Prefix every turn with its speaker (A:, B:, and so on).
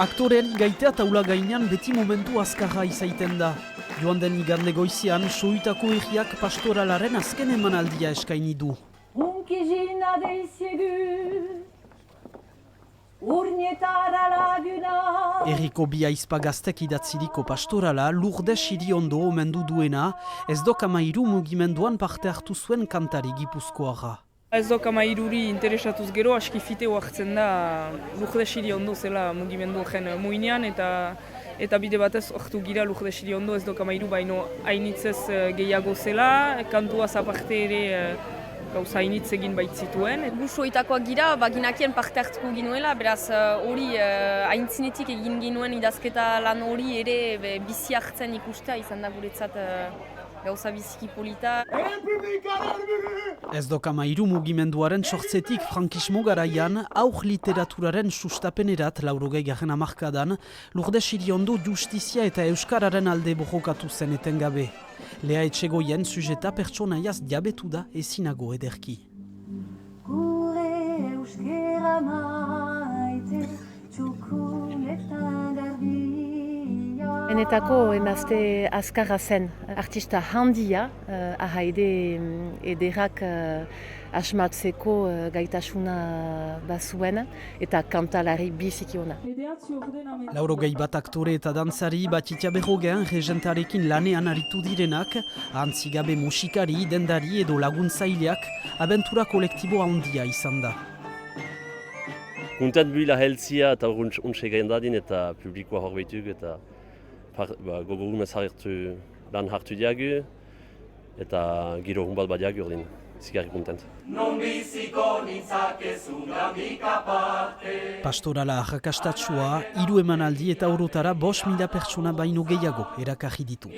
A: Aktoreari gaitea taula gainean beti momentu azkarra izaiten da. Joan den igande goizian, Soutako herriak pastoralaren azken emanaldia eskaini du.
B: Hunkizina deiziegu, urnietara laguna.
A: Herriko bi aizpa gaztek idatziriko pastorala Lourdes Iriondo omendu duena, ez dok 13 mugimenduan parte hartu zuen kantari gipuzkoarra.
C: Ez dok 13 interesatuz gero, aski fite hartzen da Lourdes Iriondo zela mugimendu gen muinean, eta bide batez ortu gira Lourdes Iriondo ez dok 13 baino hainitzez gehiago zela, kantuaz aparte ere gauza hainitz egin baitzituen.
D: Soitakoak gira, baginakien parte hartuko ginuela, beraz hori haintzinetik egin ginuen idazketa lan hori ere bizi hartzen ikustea izan da guretzat gauza biziki polita.
A: Ez dok 13 mugimenduaren sortzetik frankismo garaian, aur literaturaren sustapenerat 80. hamarkadan, Lourdes Iriondo justizia eta euskararen alde borrokatu zen etengabe. Lea Etxegoien sujeta pertsonaiaz jabetu da ezinago ederki.
B: Gure euskera maite, txukunetan garbia.
E: Benetako emazte azkarra zen, artista handia, ahaide ederrak asmatzeko gaitasuna bazuen eta kantalari biziki ona.
A: 80 aktore eta dantzari Batitia Berrogen regentarekin lanean aritu direnak, antzigabe musikari, dendari edo laguntzaileak abentura kolektibo handia izan da.
F: Kontent bila heltzia eta untxe gaindadin eta publikoa horbeituk eta gogorunez lan hartu diagu eta giro hunbat badiagu ordin. Zigarri kontent.
A: Pastorala arrakastatsua, 3 emanaldi eta orotara 5.000 pertsona baino gehiago erakarri ditu.